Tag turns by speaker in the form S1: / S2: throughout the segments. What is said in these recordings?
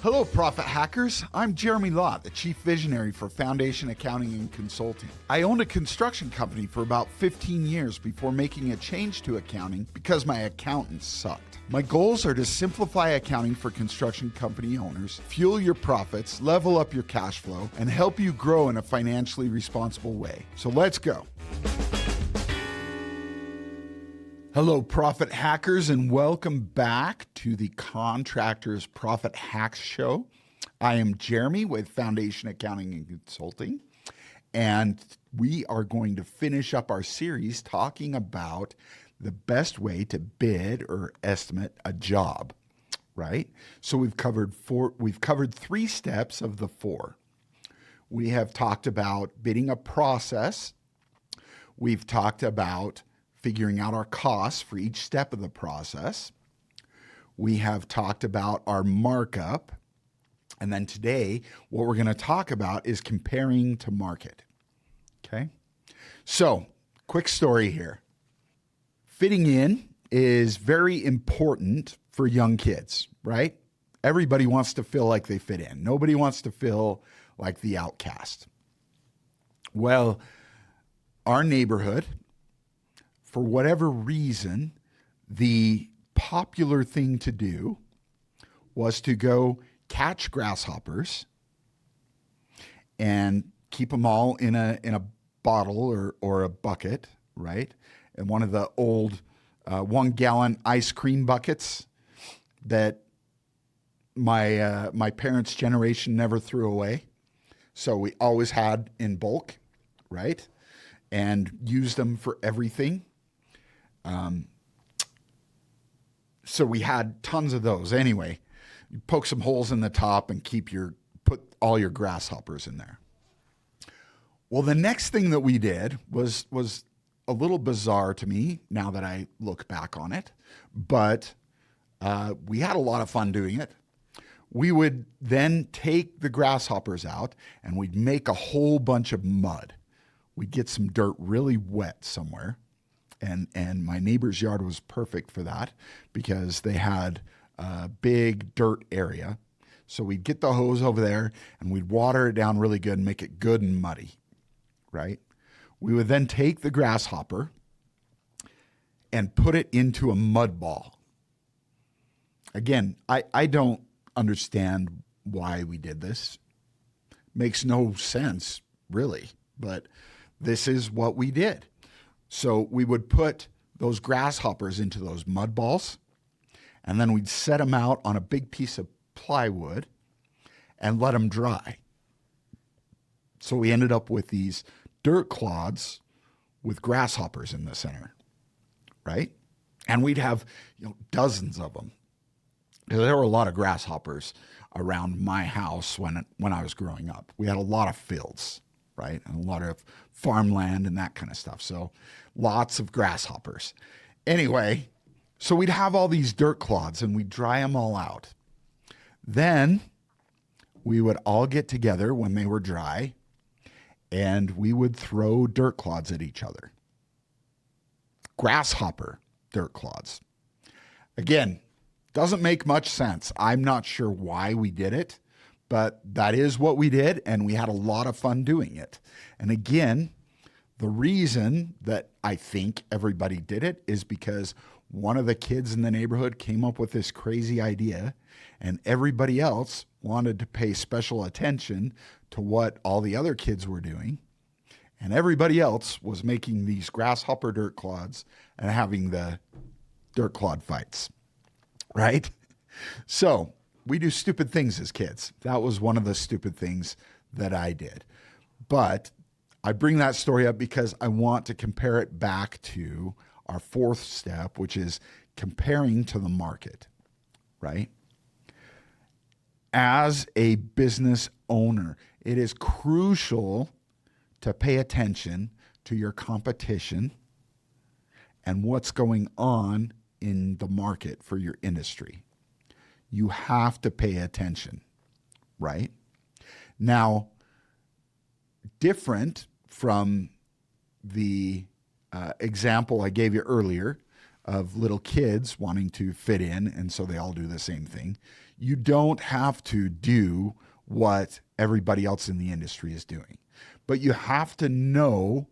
S1: Hello, Profit Hackers. I'm Jeremy Lott, the Chief Visionary for Foundation Accounting and Consulting. I owned a construction company for about 15 years before making a change to accounting because my accountants sucked. My goals are to simplify accounting for construction company owners, fuel your profits, level up your cash flow, and help you grow in a financially responsible way. So let's go. Hello, Profit Hackers, and welcome back to the Contractors Profit Hacks Show. I am Jeremy with Foundation Accounting and Consulting, and we are going to finish up our series talking about the best way to bid or estimate a job, right? So we've covered three steps of the four. We have talked about bidding a process. We've talked about figuring out our costs for each step of the process. We have talked about our markup. And then today, what we're going to talk about is comparing to market. Okay? So, quick story here. Fitting in is very important for young kids, right? Everybody wants to feel like they fit in. Nobody wants to feel like the outcast. Well, our neighborhood, for whatever reason, the popular thing to do was to go catch grasshoppers and keep them all in a bottle or a bucket, right? And one of the old 1 gallon ice cream buckets that my parents' generation never threw away. So we always had in bulk, right? And used them for everything. So we had tons of those. Anyway, you poke some holes in the top and put all your grasshoppers in there. Well, the next thing that we did was a little bizarre to me now that I look back on it, but we had a lot of fun doing it. We would then take the grasshoppers out and we'd make a whole bunch of mud. We'd get some dirt really wet somewhere. And my neighbor's yard was perfect for that because they had a big dirt area. So we'd get the hose over there and we'd water it down really good and make it good and muddy, right? We would then take the grasshopper and put it into a mud ball. Again, I don't understand why we did this. Makes no sense, really, but this is what we did. So we would put those grasshoppers into those mud balls, and then we'd set them out on a big piece of plywood and let them dry. So we ended up with these dirt clods with grasshoppers in the center, right? And we'd have dozens of them. There were a lot of grasshoppers around my house when I was growing up. We had a lot of fields, right? And a lot of farmland and that kind of stuff. So lots of grasshoppers. Anyway, so we'd have all these dirt clods and we'd dry them all out. Then we would all get together when they were dry and we would throw dirt clods at each other. Grasshopper dirt clods. Again, doesn't make much sense. I'm not sure why we did it, but that is what we did, and we had a lot of fun doing it. And again, the reason that I think everybody did it is because one of the kids in the neighborhood came up with this crazy idea, and everybody else wanted to pay special attention to what all the other kids were doing. And everybody else was making these grasshopper dirt clods and having the dirt clod fights, right? So we do stupid things as kids. That was one of the stupid things that I did. But I bring that story up because I want to compare it back to our fourth step, which is comparing to the market, right? As a business owner, it is crucial to pay attention to your competition and what's going on in the market for your industry. You have to pay attention, right? Now, different from the example I gave you earlier of little kids wanting to fit in, and so they all do the same thing. You don't have to do what everybody else in the industry is doing, but you have to know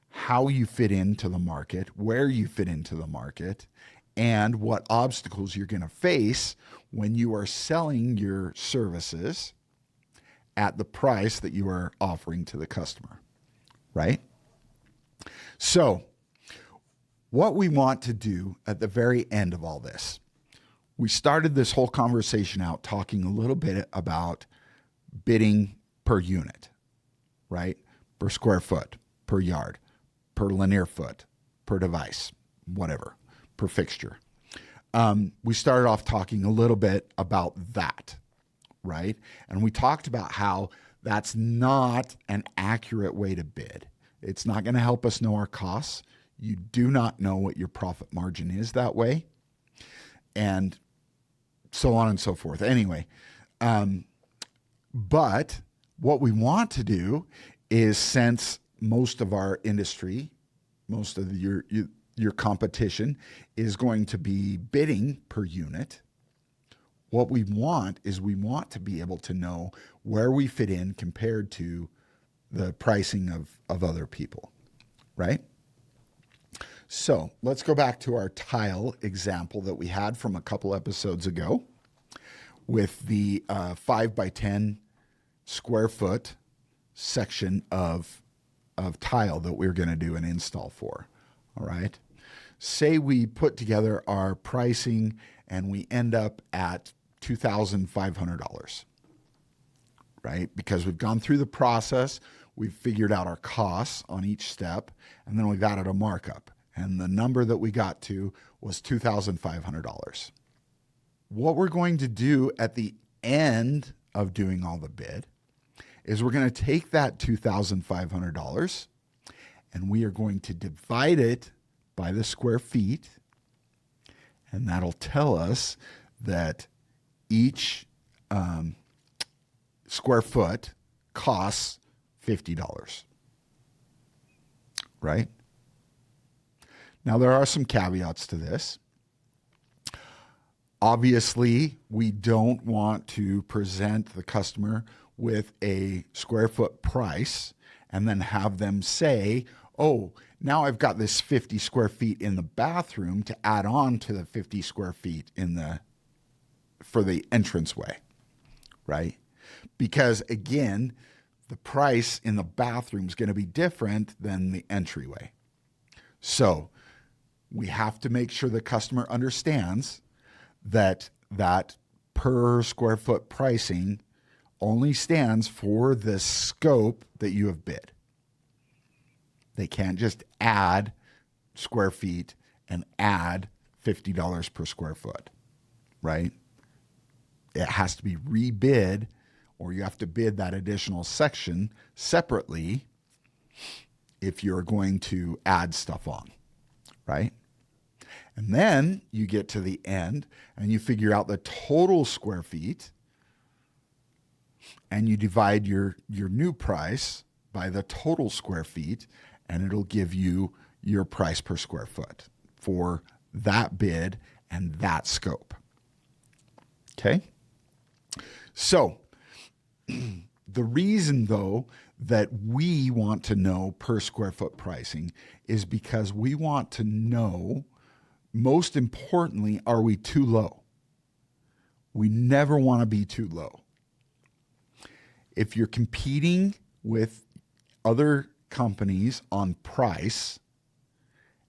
S1: how you fit into the market, where you fit into the market, and what obstacles you're going to face when you are selling your services at the price that you are offering to the customer, right? So, what we want to do at the very end of all this, we started this whole conversation out talking a little bit about bidding per unit, right? Per square foot, per yard, per linear foot, per device, whatever, per fixture. We started off talking a little bit about that, right? And we talked about how that's not an accurate way to bid. It's not going to help us know our costs. You do not know what your profit margin is that way, and so on and so forth. Anyway, but what we want to do is, since most of our industry, most of your competition is going to be bidding per unit, what we want is we want to be able to know where we fit in compared to the pricing of other people, right? So let's go back to our tile example that we had from a couple episodes ago with the 5 by 10 square foot section of tile that we're going to do an install for. All right. Say we put together our pricing and we end up at $2,500, right? Because we've gone through the process, we've figured out our costs on each step, and then we've added a markup. And the number that we got to was $2,500. What we're going to do at the end of doing all the bid is we're going to take that $2,500 and we are going to divide it by the square feet. And that'll tell us that each square foot costs $50, right? Now, there are some caveats to this. Obviously, we don't want to present the customer with a square foot price and then have them say, oh, now I've got this 50 square feet in the bathroom to add on to the 50 square feet for the entranceway, right? Because again, the price in the bathroom is going to be different than the entryway. So we have to make sure the customer understands that per square foot pricing only stands for the scope that you have bid. They can't just add square feet and add $50 per square foot, right? It has to be rebid, or you have to bid that additional section separately if you're going to add stuff on, right? And then you get to the end and you figure out the total square feet and you divide your new price by the total square feet, and it'll give you your price per square foot for that bid and that scope. Okay? So the reason, though, that we want to know per square foot pricing is because we want to know, most importantly, are we too low? We never want to be too low. If you're competing with other companies on price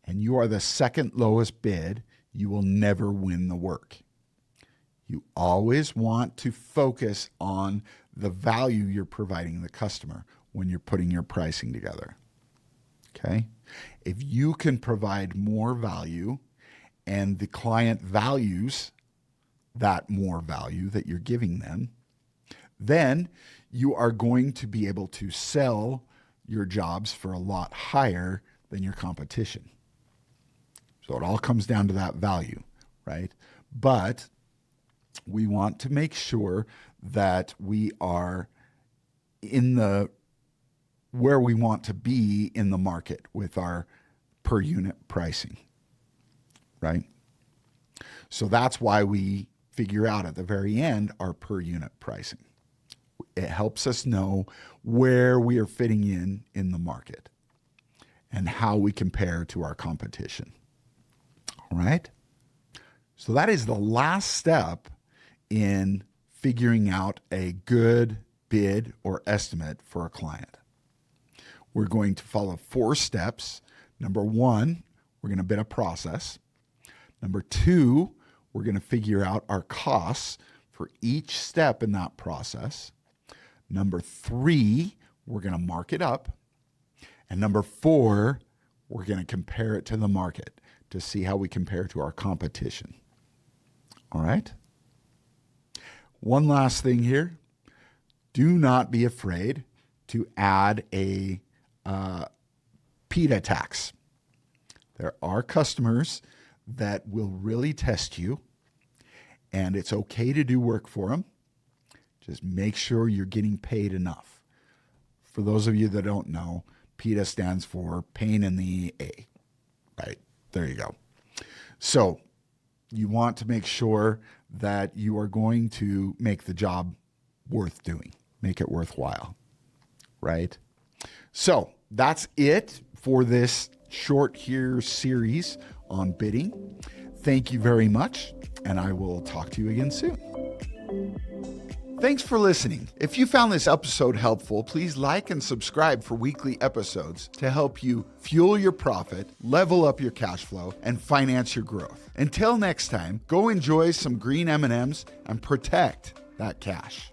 S1: and you are the second lowest bid, you will never win the work. You always want to focus on the value you're providing the customer when you're putting your pricing together. Okay? If you can provide more value and the client values that more value that you're giving them, then you are going to be able to sell your jobs for a lot higher than your competition. So it all comes down to that value, right? But we want to make sure that we are where we want to be in the market with our per unit pricing, right? So that's why we figure out at the very end our per unit pricing. It helps us know where we are fitting in the market and how we compare to our competition. All right? So that is the last step in figuring out a good bid or estimate for a client. We're going to follow 4 steps. Number 1, we're going to bid a process. Number 2, we're going to figure out our costs for each step in that process. Number 3, we're going to mark it up. And number 4, we're going to compare it to the market to see how we compare to our competition. All right? One last thing here. Do not be afraid to add a PETA tax. There are customers that will really test you, and it's okay to do work for them. Just make sure you're getting paid enough. For those of you that don't know, PETA stands for pain in the A, right? There you go. So you want to make sure that you are going to make the job worth doing, make it worthwhile, right? So that's it for this short here series on bidding. Thank you very much, and I will talk to you again soon. Thanks for listening. If you found this episode helpful, please like and subscribe for weekly episodes to help you fuel your profit, level up your cash flow, and finance your growth. Until next time, go enjoy some green M&Ms and protect that cash.